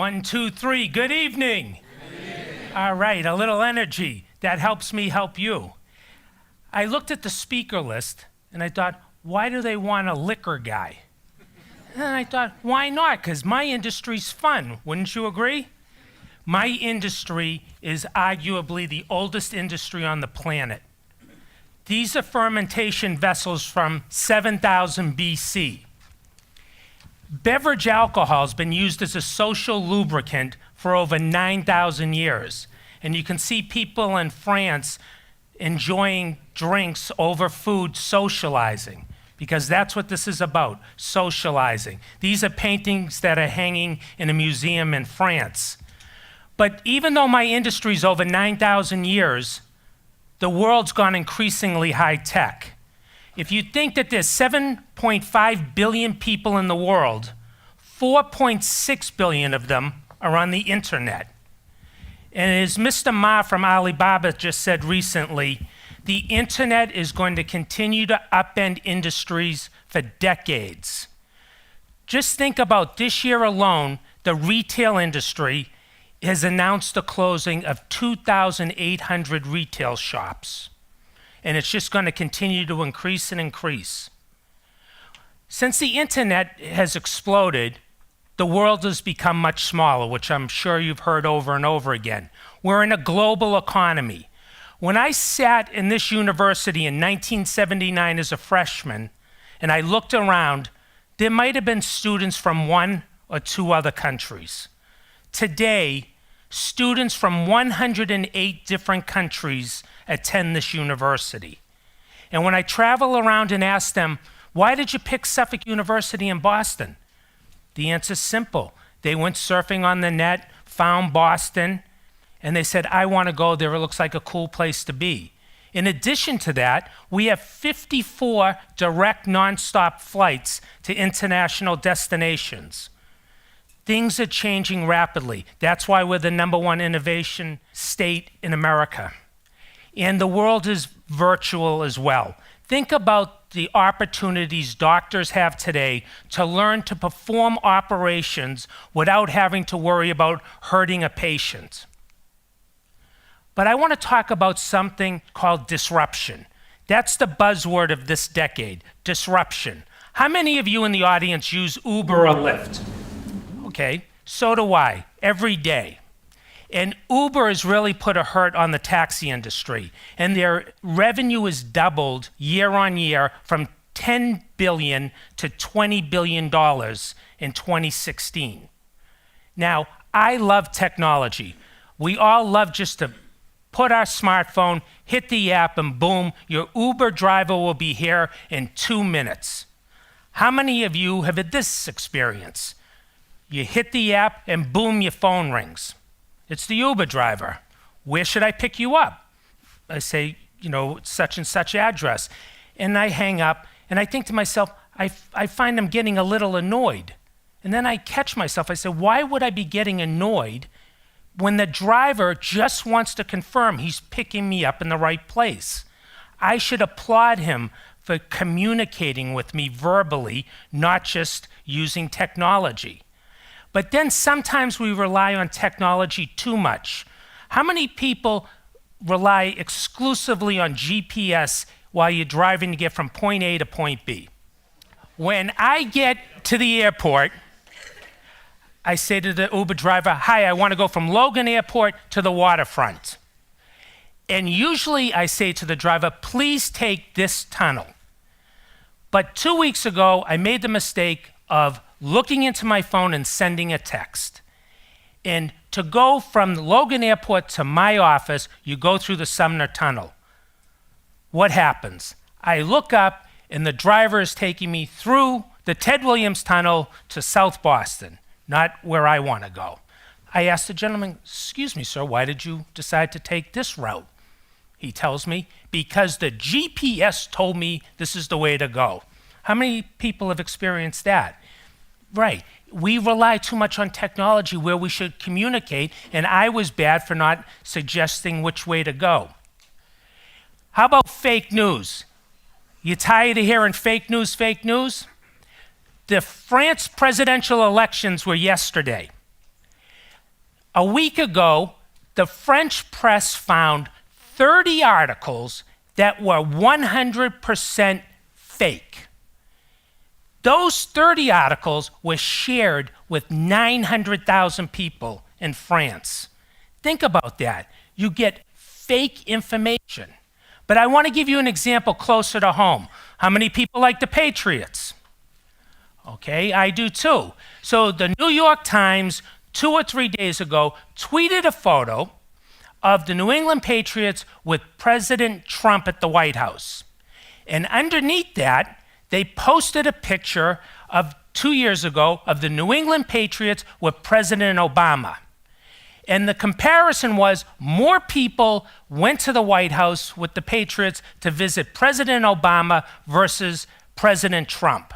1, 2, 3. Good evening. All right, a little energy. That helps me help you. I looked at the speaker list and I thought, why do they want a liquor guy? And I thought, why not? Because my industry's fun. Wouldn't you agree? My industry is arguably the oldest industry on the planet. These are fermentation vessels from 7,000 BC. Beverage alcohol has been used as a social lubricant for over 9,000 years. And you can see people in France enjoying drinks over food, socializing, because that's what this is about, socializing. These are paintings that are hanging in a museum in France. But even though my industry is over 9,000 years, the world's gone increasingly high tech. If you think that there's 7.5 billion people in the world, 4.6 billion of them are on the internet. And as Mr. Ma from Alibaba just said recently, the internet is going to continue to upend industries for decades. Just think about this year alone, the retail industry has announced the closing of 2,800 retail shops. And it's just going to continue to increase and increase. Since the internet has exploded, the world has become much smaller, which I'm sure you've heard over and over again. We're in a global economy. When I sat in this university in 1979 as a freshman, and I looked around, there might have been students from 1 or 2 other countries. Today, students from 108 different countries attend this university. And when I travel around and ask them, why did you pick Suffolk University in Boston? The answer's simple. They went surfing on the net, found Boston, and they said, I want to go there. It looks like a cool place to be. In addition to that, we have 54 direct nonstop flights to international destinations. Things are changing rapidly. That's why we're the #1 innovation state in America. And the world is virtual as well. Think about the opportunities doctors have today to learn to perform operations without having to worry about hurting a patient. But I want to talk about something called disruption. That's the buzzword of this decade, disruption. How many of you in the audience use Uber or Lyft? Okay, so do I, every day. And Uber has really put a hurt on the taxi industry, and their revenue has doubled year on year from $10 billion to $20 billion in 2016. Now, I love technology. We all love just to put our smartphone, hit the app, and boom, your Uber driver will be here in 2 minutes. How many of you have had this experience? You hit the app and boom, your phone rings. It's the Uber driver. Where should I pick you up? I say, such and such address. And I hang up and I think to myself, I find I'm getting a little annoyed. And then I catch myself. I say, why would I be getting annoyed when the driver just wants to confirm he's picking me up in the right place? I should applaud him for communicating with me verbally, not just using technology. But then sometimes we rely on technology too much. How many people rely exclusively on GPS while you're driving to get from point A to point B? When I get to the airport, I say to the Uber driver, hi, I want to go from Logan Airport to the waterfront. And usually I say to the driver, please take this tunnel. But 2 weeks ago, I made the mistake of looking into my phone and sending a text. And to go from Logan Airport to my office, you go through the Sumner Tunnel. What happens? I look up and the driver is taking me through the Ted Williams Tunnel to South Boston, not where I want to go. I asked the gentleman, excuse me, sir, why did you decide to take this route? He tells me, because the GPS told me this is the way to go. How many people have experienced that? Right. We rely too much on technology where we should communicate, and I was bad for not suggesting which way to go. How about fake news? You tired of hearing fake news, fake news? The France presidential elections were yesterday. A week ago, the French press found 30 articles that were 100% fake. Those 30 articles were shared with 900,000 people in France. Think about that. You get fake information. But I want to give you an example closer to home. How many people like the Patriots? Okay, I do too. So the New York Times, 2 or 3 days ago, tweeted a photo of the New England Patriots with President Trump at the White House. And underneath that, they posted a picture of 2 years ago of the New England Patriots with President Obama. And the comparison was more people went to the White House with the Patriots to visit President Obama versus President Trump.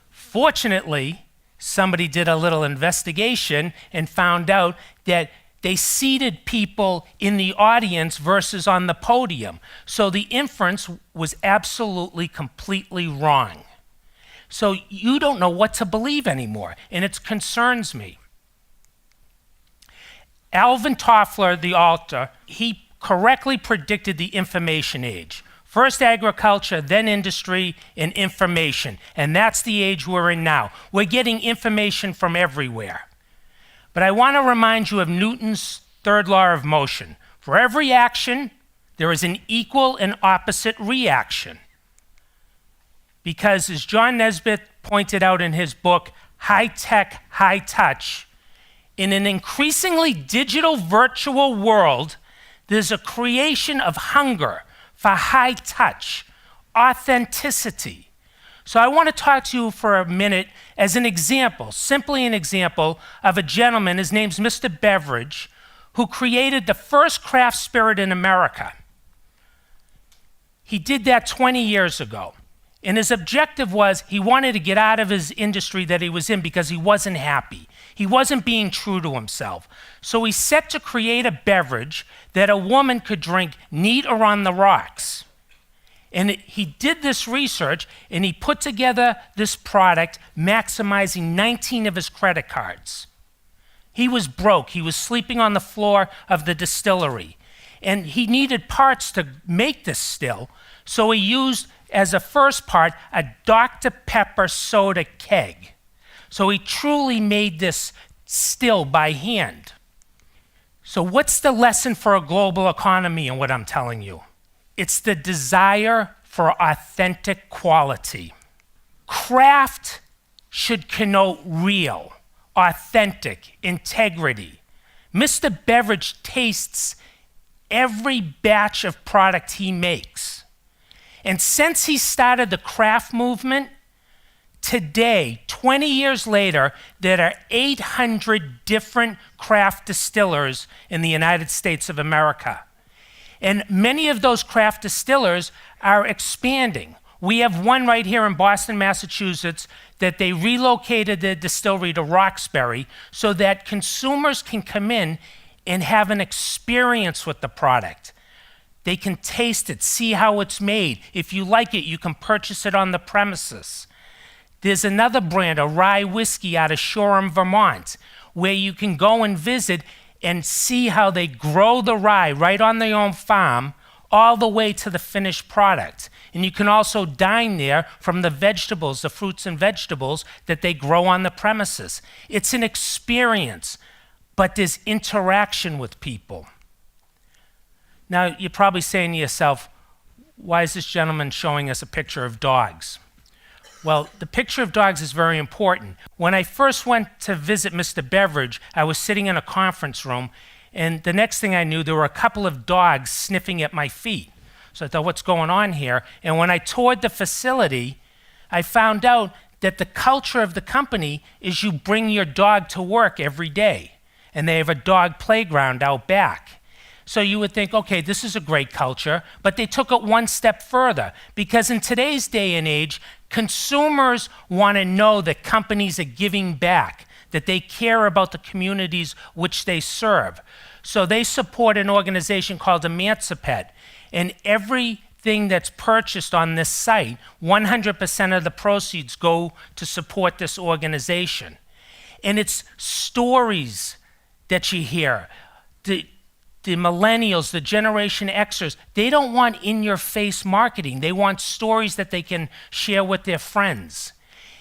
Fortunately, somebody did a little investigation and found out that they seated people in the audience versus on the podium. So the inference was absolutely, completely wrong. So you don't know what to believe anymore, and it concerns me. Alvin Toffler, the author, he correctly predicted the information age. First agriculture, then industry, and information. And that's the age we're in now. We're getting information from everywhere. But I want to remind you of Newton's third law of motion. For every action, there is an equal and opposite reaction. Because as John Nesbitt pointed out in his book, High Tech, High Touch, in an increasingly digital virtual world, there's a creation of hunger for high touch, authenticity. So I want to talk to you for a minute as an example, simply an example of a gentleman, his name's Mr. Beveridge, who created the first craft spirit in America. He did that 20 years ago. And his objective was he wanted to get out of his industry that he was in because he wasn't happy. He wasn't being true to himself. So he set to create a beverage that a woman could drink neat or on the rocks. And he did this research and he put together this product maximizing 19 of his credit cards. He was broke. He was sleeping on the floor of the distillery. And he needed parts to make this still. So he used, as a first part, a Dr. Pepper soda keg. So he truly made this still by hand. So what's the lesson for a global economy in what I'm telling you? It's the desire for authentic quality. Craft should connote real, authentic, integrity. Mr. Beveridge tastes every batch of product he makes. And since he started the craft movement, today, 20 years later, there are 800 different craft distillers in the United States of America. And many of those craft distillers are expanding. We have one right here in Boston, Massachusetts, that they relocated the distillery to Roxbury so that consumers can come in and have an experience with the product. They can taste it, see how it's made. If you like it, you can purchase it on the premises. There's another brand, a rye whiskey out of Shoreham, Vermont, where you can go and visit and see how they grow the rye right on their own farm all the way to the finished product. And you can also dine there from the vegetables, the fruits and vegetables that they grow on the premises. It's an experience, but there's interaction with people. Now, you're probably saying to yourself, why is this gentleman showing us a picture of dogs? Well, the picture of dogs is very important. When I first went to visit Mr. Beveridge, I was sitting in a conference room, and the next thing I knew, there were a couple of dogs sniffing at my feet. So I thought, what's going on here? And when I toured the facility, I found out that the culture of the company is you bring your dog to work every day, and they have a dog playground out back. So you would think, okay, this is a great culture, but they took it one step further, because in today's day and age, consumers want to know that companies are giving back, that they care about the communities which they serve. So they support an organization called Emancipet, and everything that's purchased on this site, 100% of the proceeds go to support this organization. And it's stories that you hear. The millennials, the Generation Xers, they don't want in-your-face marketing. They want stories that they can share with their friends.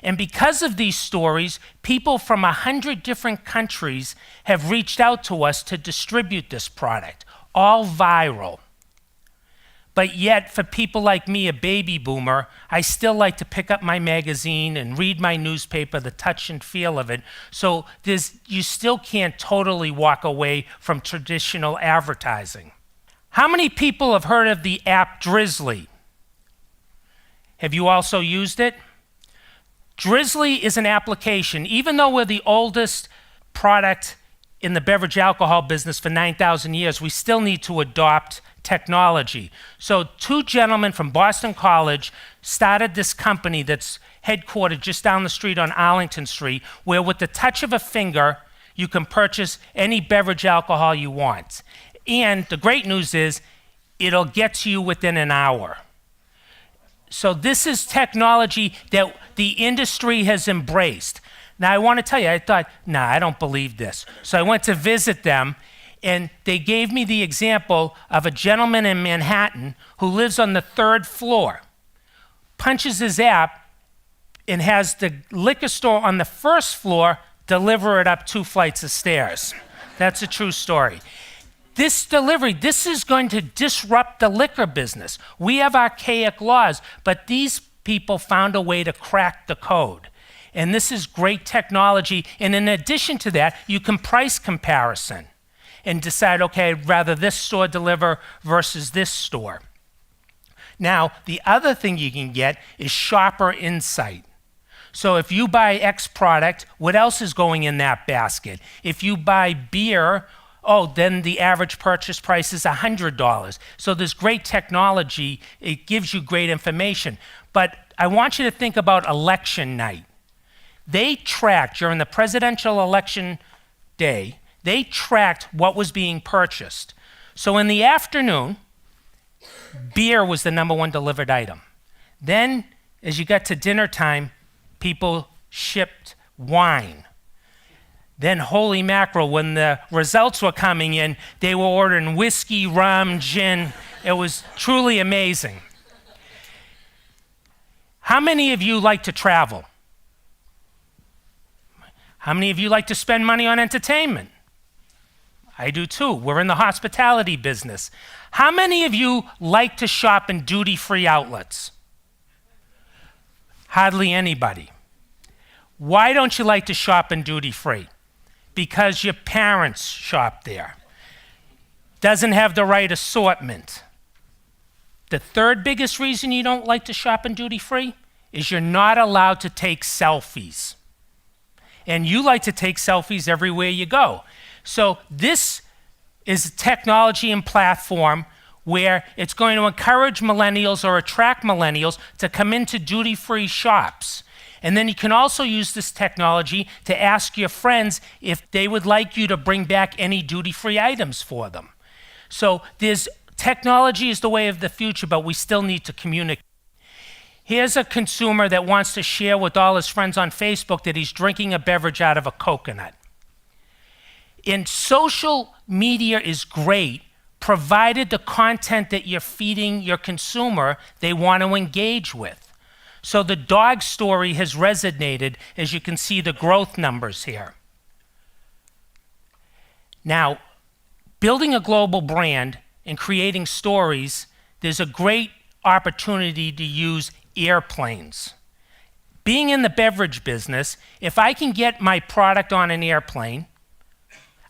And because of these stories, people from 100 different countries have reached out to us to distribute this product, all viral. But yet, for people like me, a baby boomer, I still like to pick up my magazine and read my newspaper, the touch and feel of it. So you still can't totally walk away from traditional advertising. How many people have heard of the app Drizzly? Have you also used it? Drizzly is an application. Even though we're the oldest product in the beverage alcohol business for 9,000 years, we still need to adopt technology. So 2 gentlemen from Boston College started this company that's headquartered just down the street on Arlington Street, where with the touch of a finger, you can purchase any beverage alcohol you want. And the great news is, it'll get to you within an hour. So this is technology that the industry has embraced. Now I want to tell you, I thought, nah, I don't believe this. So I went to visit them, and they gave me the example of a gentleman in Manhattan who lives on the 3rd floor, punches his app, and has the liquor store on the 1st floor deliver it up 2 flights of stairs. That's a true story. This delivery, this is going to disrupt the liquor business. We have archaic laws, but these people found a way to crack the code. And this is great technology. And in addition to that, you can price comparison and decide, okay, I'd rather this store deliver versus this store. Now, the other thing you can get is shopper insight. So if you buy X product, what else is going in that basket? If you buy beer, then the average purchase price is $100. So there's great technology. It gives you great information. But I want you to think about election night. They tracked, during the presidential election day, they tracked what was being purchased. So in the afternoon, beer was the #1 delivered item. Then, as you got to dinner time, people shipped wine. Then, holy mackerel, when the results were coming in, they were ordering whiskey, rum, gin. It was truly amazing. How many of you like to travel? How many of you like to spend money on entertainment? I do too. We're in the hospitality business. How many of you like to shop in duty-free outlets? Hardly anybody. Why don't you like to shop in duty-free? Because your parents shop there. Doesn't have the right assortment. The 3rd biggest reason you don't like to shop in duty-free is you're not allowed to take selfies. And you like to take selfies everywhere you go. So this is a technology and platform where it's going to encourage millennials or attract millennials to come into duty-free shops. And then you can also use this technology to ask your friends if they would like you to bring back any duty-free items for them. So technology is the way of the future, but we still need to communicate. Here's a consumer that wants to share with all his friends on Facebook that he's drinking a beverage out of a coconut. And social media is great, provided the content that you're feeding your consumer they want to engage with. So the dog story has resonated, as you can see the growth numbers here. Now, building a global brand and creating stories, there's a great opportunity to use airplanes. Being in the beverage business, if I can get my product on an airplane,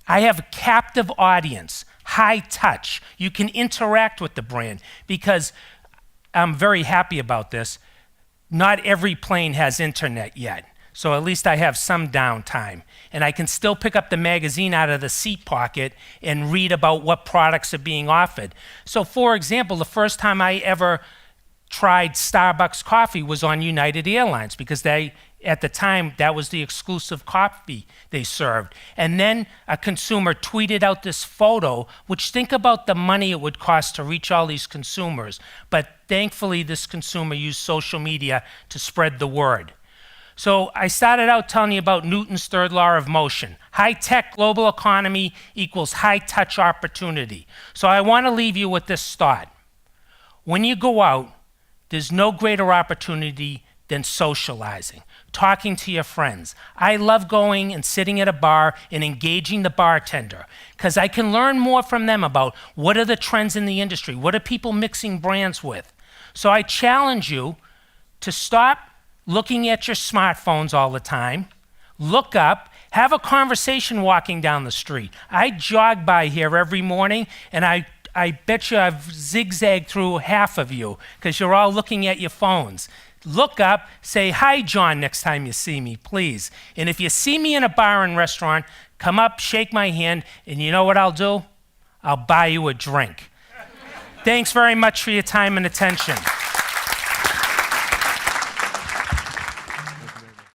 I have a captive audience, high touch. You can interact with the brand, because I'm very happy about this. Not every plane has internet yet, so at least I have some downtime. And I can still pick up the magazine out of the seat pocket and read about what products are being offered. So for example, the first time I ever tried Starbucks coffee was on United Airlines, because at the time, that was the exclusive coffee they served. And then a consumer tweeted out this photo, which, think about the money it would cost to reach all these consumers. But thankfully, this consumer used social media to spread the word. So I started out telling you about Newton's third law of motion. High-tech global economy equals high-touch opportunity. So I want to leave you with this thought. When you go out, there's no greater opportunity than socializing, talking to your friends. I love going and sitting at a bar and engaging the bartender because I can learn more from them about what are the trends in the industry, what are people mixing brands with. So I challenge you to stop looking at your smartphones all the time, look up, have a conversation walking down the street. I jog by here every morning, and I bet you I've zigzagged through half of you because you're all looking at your phones. Look up, say, "Hi, John," next time you see me, please. And if you see me in a bar and restaurant, come up, shake my hand, and you know what I'll do? I'll buy you a drink. Thanks very much for your time and attention.